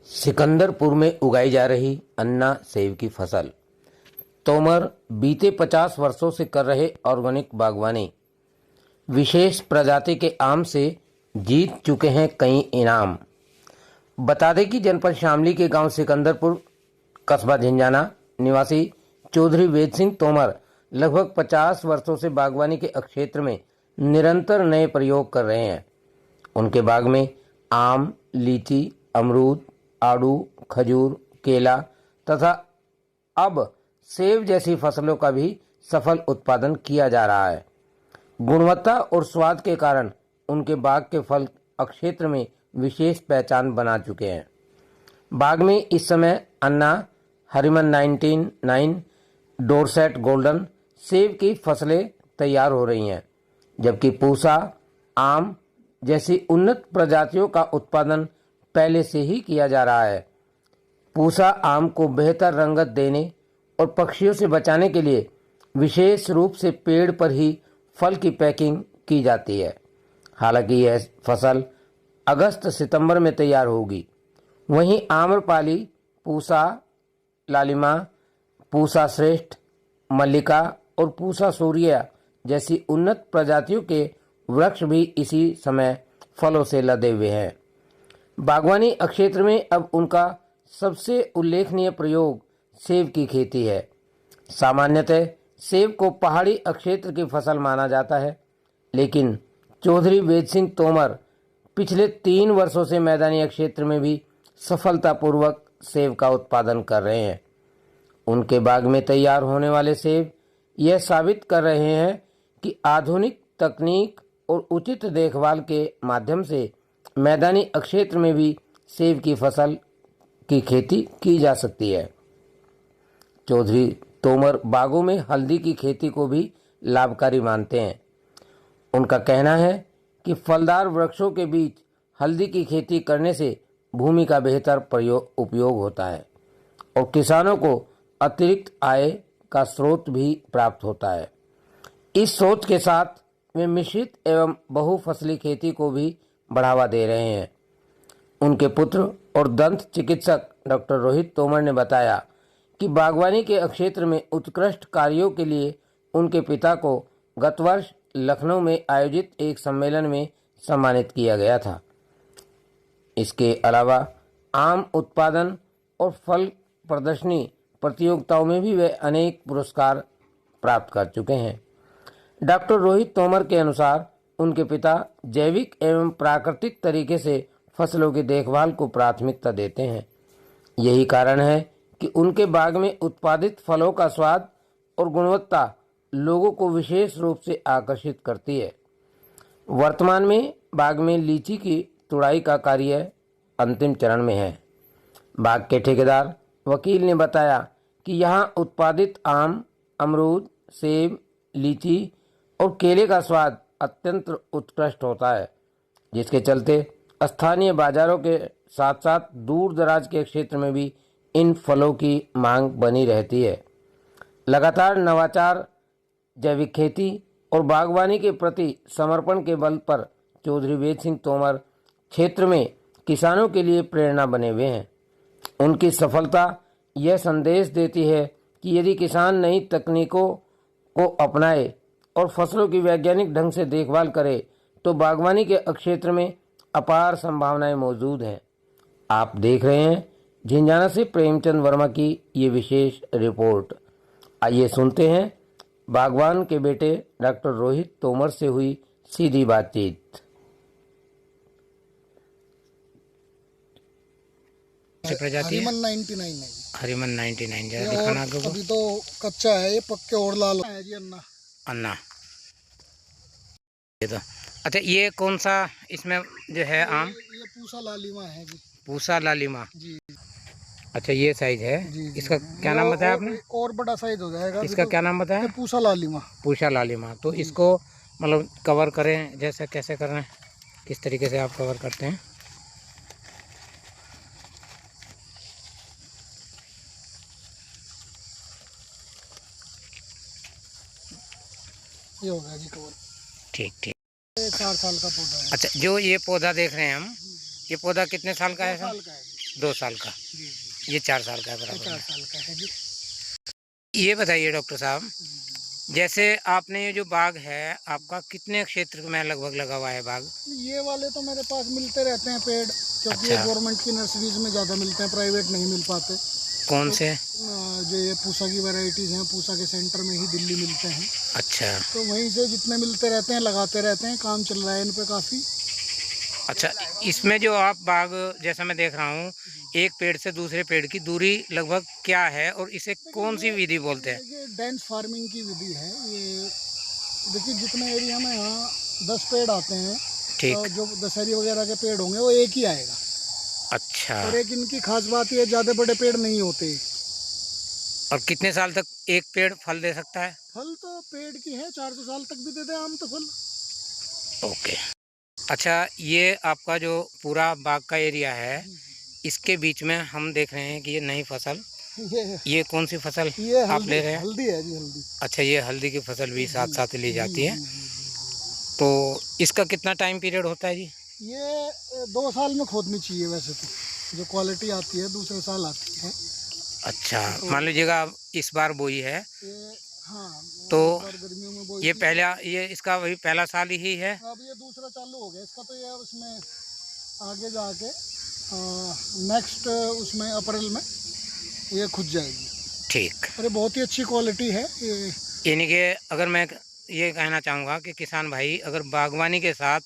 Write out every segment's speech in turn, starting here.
सिकंदरपुर में उगाई जा रही अन्ना सेब की फसल। तोमर बीते 50 वर्षों से कर रहे ऑर्गेनिक बागवानी। विशेष प्रजाति के आम से जीत चुके हैं कई इनाम। बता दें कि जनपद शामली के गांव सिकंदरपुर कस्बा झिंझाना निवासी चौधरी वेद सिंह तोमर लगभग 50 वर्षों से बागवानी के क्षेत्र में निरंतर नए प्रयोग कर रहे हैं। उनके बाग में आम, लीची, अमरूद, आड़ू, खजूर, केला तथा अब सेब जैसी फसलों का भी सफल उत्पादन किया जा रहा है। गुणवत्ता और स्वाद के कारण उनके बाग के फल क्षेत्र में विशेष पहचान बना चुके हैं। बाग में इस समय अन्ना, हरिमन 99, डोरसेट गोल्डन सेब की फसलें तैयार हो रही हैं, जबकि पूसा, आम जैसी उन्नत प्रजातियों का उत्पादन पहले से ही किया जा रहा है। पूसा आम को बेहतर रंगत देने और पक्षियों से बचाने के लिए विशेष रूप से पेड़ पर ही फल की पैकिंग की जाती है। हालांकि यह फसल अगस्त-सितंबर में तैयार होगी। वहीं आम्रपाली, पूसा लालिमा, पूसा श्रेष्ठ, मल्लिका और पूसा सूर्या जैसी उन्नत प्रजातियों के वृक्ष भी इसी समय फलों से लदे हुए हैं। बागवानी क्षेत्र में अब उनका सबसे उल्लेखनीय प्रयोग सेब की खेती है। सामान्यतः सेब को पहाड़ी क्षेत्र की फसल माना जाता है, लेकिन चौधरी वेद सिंह तोमर पिछले 3 वर्षों से मैदानी क्षेत्र में भी सफलतापूर्वक सेब का उत्पादन कर रहे हैं। उनके बाग में तैयार होने वाले सेब यह साबित कर रहे हैं कि आधुनिक तकनीक और उचित देखभाल के माध्यम से मैदानी क्षेत्र में भी सेब की फसल की खेती की जा सकती है। चौधरी तोमर बागों में हल्दी की खेती को भी लाभकारी मानते हैं। उनका कहना है कि फलदार वृक्षों के बीच हल्दी की खेती करने से भूमि का बेहतर उपयोग होता है और किसानों को अतिरिक्त आय का स्रोत भी प्राप्त होता है। इस सोच के साथ वे मिश्रित एवं बहुफसली खेती को भी बढ़ावा दे रहे हैं। उनके पुत्र और दंत चिकित्सक डॉक्टर रोहित तोमर ने बताया कि बागवानी के क्षेत्र में उत्कृष्ट कार्यों के लिए उनके पिता को गत वर्ष लखनऊ में आयोजित एक सम्मेलन में सम्मानित किया गया था। इसके अलावा आम उत्पादन और फल प्रदर्शनी प्रतियोगिताओं में भी वे अनेक पुरस्कार प्राप्त कर चुके हैं। डॉक्टर रोहित तोमर के अनुसार उनके पिता जैविक एवं प्राकृतिक तरीके से फसलों की देखभाल को प्राथमिकता देते हैं। यही कारण है कि उनके बाग में उत्पादित फलों का स्वाद और गुणवत्ता लोगों को विशेष रूप से आकर्षित करती है। वर्तमान में बाग में लीची की तुड़ाई का कार्य अंतिम चरण में है। बाग के ठेकेदार वकील ने बताया कि यहाँ उत्पादित आम, अमरूद, सेब, लीची और केले का स्वाद अत्यंत उत्कृष्ट होता है, जिसके चलते स्थानीय बाजारों के साथ साथ दूर दराज के क्षेत्र में भी इन फलों की मांग बनी रहती है। लगातार नवाचार, जैविक खेती और बागवानी के प्रति समर्पण के बल पर चौधरी वेद सिंह तोमर क्षेत्र में किसानों के लिए प्रेरणा बने हुए हैं। उनकी सफलता यह संदेश देती है कि यदि किसान नई तकनीकों को अपनाए और फसलों की वैज्ञानिक ढंग से देखभाल करे तो बागवानी के क्षेत्र में अपार संभावनाएं मौजूद हैं। आप देख रहे हैं झिंझाना से प्रेमचंद वर्मा की ये विशेष रिपोर्ट। आइए सुनते हैं बागवान के बेटे डॉक्टर रोहित तोमर से हुई सीधी बातचीत। हरिमन 99 है। हरिमन 99 जरा दिखाना आपको। अभी तो कच्चा है, ये पक्के और लाल है जी। अन्ना ये तो अच्छा, ये कौन सा इसमें जो है आम? ये पूसा लालिमा है जी। पूसा लालिमा जी। अच्छा, ये साइज है जी। इसका क्या नाम बताया आपने? और बड़ा साइज हो जाएगा। इसका तो क्या नाम बताया? पूसा लालिमा। पूसा लालिमा। तो इसको मतलब कवर करें जैसे कैसे कर रहे हैं, किस तरीके से आप कवर करते हैं? ये हो गया जी कवर। ठीक ठीक। 4 साल का पौधा है। अच्छा, जो ये पौधा देख रहे हैं हम, ये पौधा कितने साल का है? 2 साल का है। 2 साल का, जी जी, ये 4 साल का है ये बराबर 4 में। साल का है जी। ये बताइए डॉक्टर साहब, जैसे आपने ये जो बाग है आपका कितने क्षेत्र में लगभग लगा हुआ है बाग? ये वाले तो मेरे पास मिलते रहते हैं पेड़, क्योंकि ये अच्छा, गवर्नमेंट की नर्सरीज में ज़्यादा मिलते हैं, प्राइवेट नहीं मिल पाते। कौन तो से? जो ये पूसा की वैरायटीज़ हैं, पूसा के सेंटर में ही दिल्ली मिलते हैं, अच्छा तो वहीं से जितने मिलते रहते हैं लगाते रहते हैं, काम चल रहा है इन पे काफ़ी। अच्छा, इसमें जो आप बाग जैसा मैं देख रहा हूँ, एक पेड़ से दूसरे पेड़ की दूरी लगभग क्या है और इसे कौन सी विधि बोलते हैं? देखिए डेंस फार्मिंग की विधि है ये। देखिए जितने एरिया में यहाँ 10 पेड़ आते हैं, ठीक, तो जो दशहरी वगैरह के पेड़ होंगे वो एक ही आएगा। अच्छा। और एक इनकी खास बात ये, ज़्यादा बड़े पेड़ नहीं होते। और कितने साल तक एक पेड़ फल दे सकता है? फल तो पेड़ की है, 400 साल तक भी दे दे आम तो फल। ओके। अच्छा, ये आपका जो पूरा बाग का एरिया है, इसके बीच में हम देख रहे हैं कि ये नई फसल, ये कौन सी फसल ये आप ले हल्दी, रहे हैं? हल्दी है जी, हल्दी। अच्छा, ये हल्दी की फसल भी साथ साथ ली जाती है। जी। तो इसका कितना टाइम पीरियड होता है जी? ये 2 साल में खोदनी चाहिए वैसे तो, जो क्वालिटी आती है दूसरे साल आती है। अच्छा, मान लीजिएगा आप इस बार बोई है, ये हाँ, तो इस बार गर्मियों में बोई ये थी। पहला, ये इसका वही पहला साल ही है? अब ये दूसरा चालू हो गया इसका, तो ये उसमें आगे जाके नेक्स्ट उसमें अप्रैल में ये खुद जाएगी। ठीक। अरे बहुत ही अच्छी क्वालिटी है ये। यानी कि अगर मैं ये कहना चाहूँगा कि किसान भाई अगर बागवानी के साथ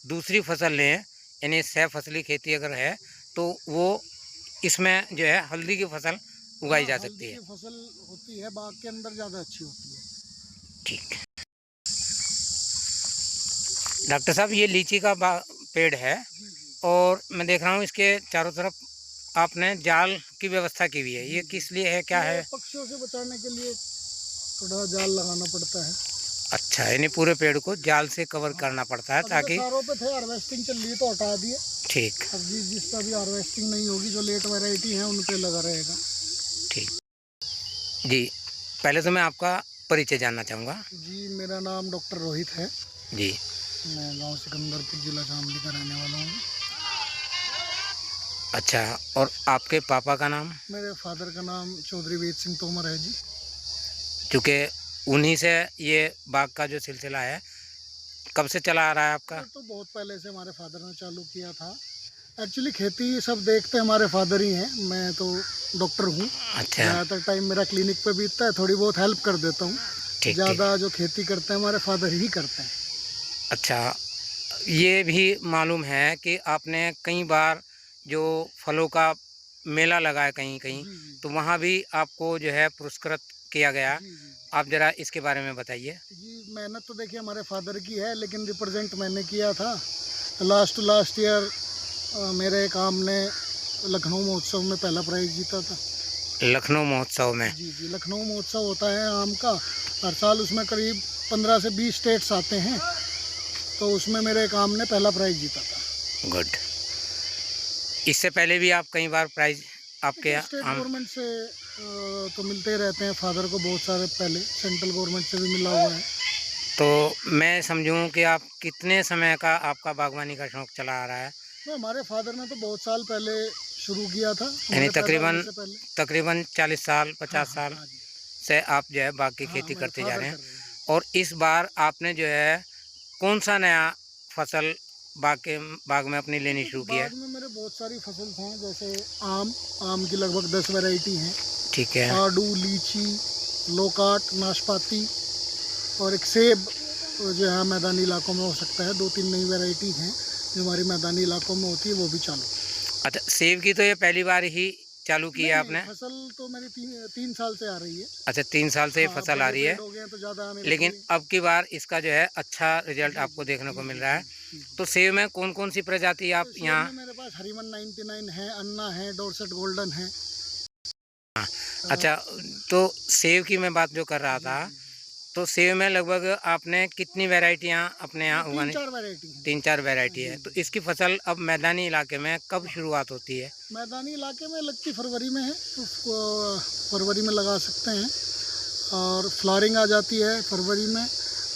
दूसरी फसल लें, यानी सह फसली खेती अगर है, तो वो इसमें जो है हल्दी की फसल उगाई जा हल्दी सकती है। की फसल होती है बाग के अंदर, ज़्यादा अच्छी होती है। ठीक। डॉक्टर साहब, ये लीची का पेड़ है और मैं देख रहा हूँ इसके चारों तरफ आपने जाल की व्यवस्था की हुई है, ये किस लिए है, क्या ये है? पक्षियों से बचाने के लिए थोड़ा जाल लगाना पड़ता है। अच्छा, यानी पूरे पेड़ को जाल से कवर करना पड़ता है अभी तो ताकि। चारों पे थे, हार्वेस्टिंग चल रही है तो हटा दिए। ठीक, अब जिस पर भी हार्वेस्टिंग नहीं होगी, जो लेट वैरायटी है उन पे लगा रहेगा। ठीक जी। पहले तो मैं आपका परिचय जानना चाहूँगा जी, मेरा नाम डॉक्टर रोहित है। जी। मैं गांव सिकंदरपुर, जिला शामली का रहने वाला हूँ। अच्छा, और आपके पापा का नाम? मेरे फादर का नाम चौधरी वेद सिंह तोमर है जी। चूँकि उन्हीं से ये बाग का जो सिलसिला है कब से चला आ रहा है आपका? तो बहुत पहले से हमारे फादर ने चालू किया था। एक्चुअली खेती सब देखते हमारे फादर ही हैं, मैं तो डॉक्टर हूँ। अच्छा, ज़्यादातर टाइम मेरा क्लिनिक पे बीतता है, थोड़ी बहुत हेल्प कर देता हूँ। ठीक। ज़्यादा जो खेती करते हैं हमारे फादर ही करते हैं। अच्छा, ये भी मालूम है कि आपने कई बार जो फलों का मेला लगा है कहीं कहीं, जी जी तो वहाँ भी आपको जो है पुरस्कृत किया गया। जी जी आप ज़रा इसके बारे में बताइए। जी। मेहनत तो देखिए हमारे फादर की है, लेकिन रिप्रेजेंट मैंने किया था। लास्ट ईयर मेरे एक आम ने लखनऊ महोत्सव में पहला प्राइज जीता था। लखनऊ महोत्सव में? जी जी, लखनऊ महोत्सव होता है आम का हर साल, उसमें करीब 15 से 20 स्टेट्स आते हैं, तो उसमें मेरे एक आम ने पहला प्राइज जीता था। गुड। इससे पहले भी आप कई बार प्राइज आपके स्टेट आम? गवर्नमेंट से तो मिलते ही रहते हैं, फादर को बहुत सारे पहले सेंट्रल गवर्नमेंट से भी मिला हुआ है। तो मैं समझूं कि आप कितने समय का आपका बागवानी का शौक़ चला आ रहा है? तो हमारे फादर ने तो बहुत साल पहले शुरू किया था, यानी हमारे पैदा तकरीबन होने से पहले। तकरीबन 40 साल 50 हाँ साल हाँ जी। से आप जो है बाग की हाँ, खेती हमारे करते जा फादर रहे कर हैं। रहे हैं। और इस बार आपने जो है कौन सा नया फसल बाग में अपनी लेनी शुरू की है? बाग में मेरे बहुत सारी फसल हैं, जैसे आम की लगभग 10 वैरायटी हैं। ठीक है। आड़ू, लीची, लोकाट, नाशपाती और एक सेब जो है मैदानी इलाकों में हो सकता है। 2-3 नई वैरायटी हैं जो हमारी मैदानी इलाकों में होती है, वो भी चालू। अच्छा, सेब की तो ये पहली बार ही चालू की है आपने? फसल तो मेरी 3 साल से आ रही है। अच्छा, 3 साल से ये हाँ, फसल आ रही है, हो गए हैं तो ज़्यादा आने लेकिन लगी है। अब की बार इसका जो है अच्छा रिजल्ट आपको देखने को मिल रहा है। तो सेब में कौन कौन सी प्रजाति आप सेब यहाँ? में मेरे पास हरीमन 99 है, अन्ना है, डोरसेट गोल्डन है। अच्छा, तो सेब की मैं बात जो कर रहा था, तो सेब में लगभग आपने कितनी वैरायटियाँ अपने यहाँ उगाने? 3-4 वैरायटी है। 3-4 वैरायटी है। तो इसकी फसल अब मैदानी इलाके में कब शुरुआत होती है? मैदानी इलाके में लगती फरवरी में है, उसको फरवरी में लगा सकते हैं, और फ्लावरिंग आ जाती है फरवरी में,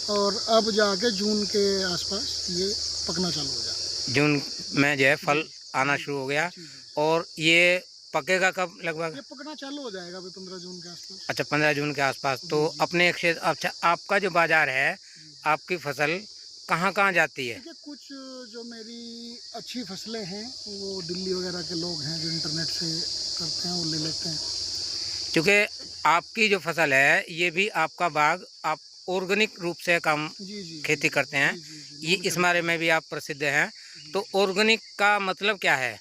और अब जाके जून के आसपास ये पकना चालू हो जाता है। जून में जो है फल आना शुरू हो गया और ये पकेगा कब लगभग? ये पकना चालू हो जाएगा अभी 15 जून के आसपास। अच्छा, 15 जून के आसपास। तो अपने क्षेत्र, अच्छा, आपका जो बाजार है, आपकी फसल कहाँ कहाँ जाती है? देखिए, कुछ जो मेरी अच्छी फसलें हैं वो दिल्ली वगैरह के लोग हैं जो इंटरनेट से करते हैं, वो ले लेते हैं। क्योंकि आपकी जो फसल है, ये भी आपका बाग, आप ऑर्गेनिक रूप से काम जी जी खेती करते हैं, ये इस नॉन बारे में भी आप प्रसिद्ध हैं। तो ऑर्गेनिक का मतलब क्या है?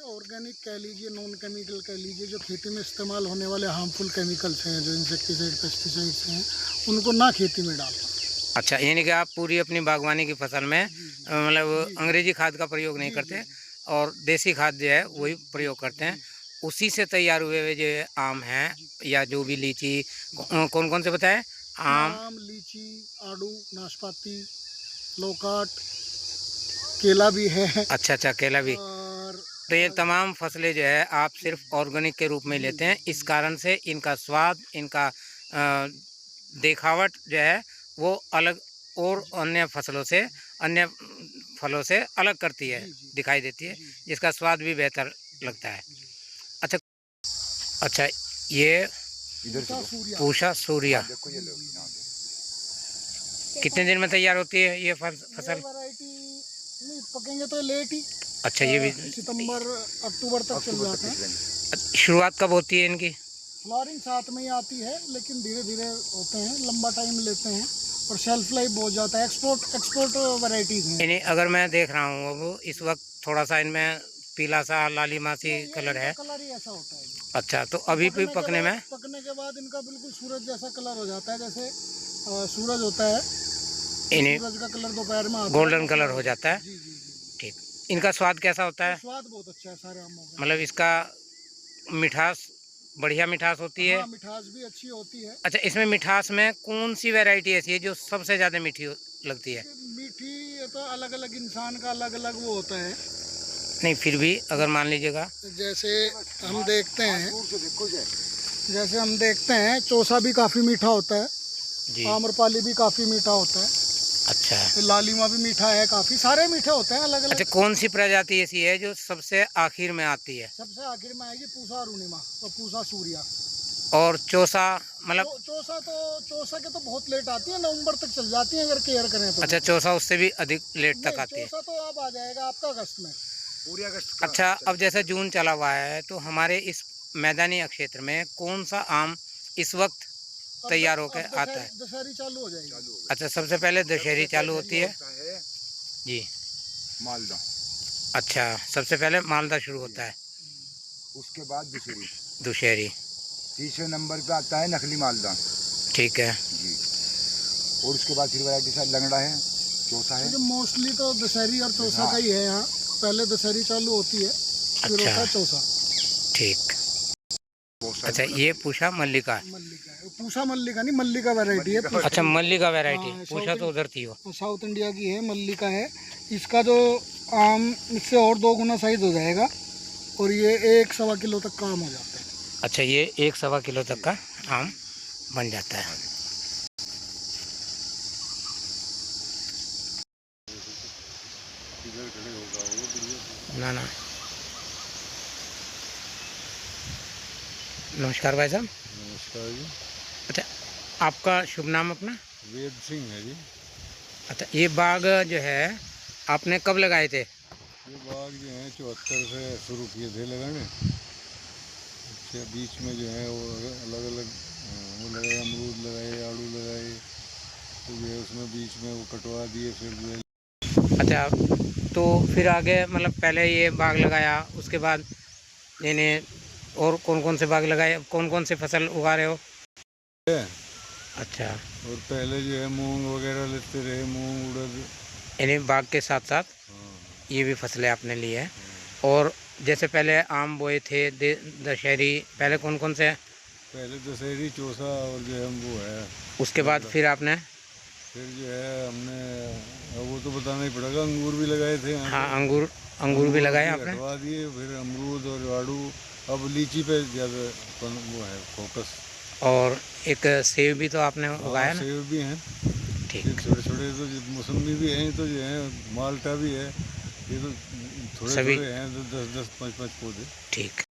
ऑर्गेनिक कह लीजिए, नॉन केमिकल कह लीजिए, जो खेती में इस्तेमाल होने वाले हार्मफुल केमिकल्स हैं, जो इंसेक्टिसाइड पेस्टिसाइड्स हैं, उनको ना खेती में डालना। अच्छा, यानी कि आप पूरी अपनी बागवानी की फसल में मतलब अंग्रेजी खाद का प्रयोग नहीं करते और देसी खाद जो है वही प्रयोग करते हैं। उसी से तैयार हुए हुए जो आम हैं या जो भी लीची, कौन कौन से बताएं? आम, लीची, आड़ू, नाशपाती, लौकाट, केला भी है। अच्छा अच्छा, केला भी। और तो ये तमाम फसलें जो है आप सिर्फ ऑर्गेनिक के रूप में लेते हैं, इस कारण से इनका स्वाद, इनका देखावट जो है वो अलग और अन्य फसलों से, अन्य फलों से अलग करती है, दिखाई देती है, जिसका स्वाद भी बेहतर लगता है। अच्छा अच्छा, ये पूषा सूर्या कितने दिन में तैयार होती है ये फसल? वैरायटी नहीं पकेंगे तो लेट ही। अच्छा, ये भी सितंबर अक्टूबर तक चल जाते हैं। शुरुआत कब होती है इनकी? फ्लावरिंग साथ में ही आती है, लेकिन धीरे धीरे होते हैं, लंबा टाइम लेते हैं और शेल्फ लाइफ बहुत जाता है। एक्सपोर्ट वैरायटीज़ हैं। यानी अगर मैं देख रहा हूँ अब इस वक्त थोड़ा सा इनमें पीला सा लालिमासी कलर है। कलर ही ऐसा होता है। अच्छा, तो अभी भी पकने के बाद इनका बिल्कुल सूरज जैसा कलर हो जाता है, जैसे सूरज होता है, सूरज का कलर दोपहर में गोल्डन कलर हो जाता है। जी जी जी। ठीक। इनका स्वाद कैसा होता है? स्वाद बहुत अच्छा है सारे आमों का। मतलब इसका मिठास, बढ़िया मिठास होती है? हाँ, मिठास भी अच्छी होती है। अच्छा, इसमें मिठास में कौन सी वैरायटी ऐसी है जो सबसे ज़्यादा मीठी लगती है? मीठी ये तो अलग अलग इंसान का अलग अलग वो होता है। नहीं, फिर भी अगर मान लीजिएगा, जैसे हम देखते हैं चौसा भी काफ़ी मीठा होता है जी। आम्रपाली भी काफ़ी मीठा होता है। अच्छा, लालिमा भी मीठा है, काफ़ी सारे मीठे होते हैं अलग अलग। अच्छा, कौन सी प्रजाति ऐसी है जो सबसे आखिर में आती है? सबसे आखिर में आएगी पूसा अरुणिमा और पूसा सूर्या। और चौसा मतलब? चौसा के तो बहुत लेट आती है, नवंबर तक चल जाती है अगर केयर करें तो। अच्छा, चौसा उससे भी अधिक लेट तक आती है? चौसा तो अब आ जाएगा आपका अगस्त में, पूरे अगस्त। अच्छा, अब जैसे जून चला हुआ है तो हमारे इस मैदानी क्षेत्र में कौन सा आम इस वक्त तैयार होकर आता है? दशहरी चालू हो जाएगी। अच्छा, सबसे पहले दशहरी चालू होती है जी। मालदा। अच्छा, सबसे पहले मालदा शुरू होता है, उसके बाद दुशहरी, तीसरे नंबर पे आता है नकली मालदा। ठीक है जी। और उसके बाद फिर वैरायटी साथ लंगड़ा है, चौसा है। मोस्टली तो दशहरी और चौसा का ही है यहाँ। पहले दशहरी चालू होती है, फिर होता है चौसा। ठीक। अच्छा, ये पूषा मल्लिका है? पूषा मल्लिका नहीं, मल्लिका वैरायटी है। अच्छा, मल्लिका वैरायटी। पूषा तो उधर थी वो। साउथ इंडिया की है, मल्लिका है। इसका जो आम इससे और 2 गुना साइज हो जाएगा और ये 1-1.25 किलो तक का आम हो जाता है। अच्छा, ये 1-1.25 किलो तक का आम बन जाता है। ना ना, नमस्कार भाई साहब। नमस्कार जी। अच्छा, आपका शुभ नाम अपना? वेद सिंह है जी। अच्छा, ये बाग जो है आपने कब लगाए थे? ये बाग जो है 74 से शुरू किए थे लगाने। इसके बीच में जो है वो अलग अलग वो लगाए, अमरूद लगाए, आड़ू लगाए, तो जो है उसमें बीच में वो कटवा दिए, फिर जो है। अच्छा, तो फिर आगे मतलब पहले ये बाग लगाया, उसके बाद यानी और कौन कौन से बाग लगाए, कौन कौन से फसल उगा रहे हो? अच्छा, और पहले जो है मूंग वगैरह लेते रहे, मूंग उड़द। यानी बाग के साथ साथ ये भी फसलें आपने ली है। और जैसे पहले आम बोए थे दशहरी, पहले कौन कौन से? पहले दशहरी, चौसा और जो है वो है। उसके बाद फिर आपने? फिर जो है हमने, वो तो बताना ही पड़ेगा, अंगूर भी लगाए थे। हाँ, अंगूर भी लगाए आपने? हटवा दिए, फिर अमरूद और आड़ू। अब लीची पे ज़्यादा वो है फोकस। और एक सेब भी तो आपने उगाया ना? सेब भी हैं, ठीक। छोटे छोटे तो मौसमी भी हैं, तो जो है माल्टा भी है, ये तो थोड़े सभी- थोड़े हैं, तो 10-10 5-5 पौधे। ठीक।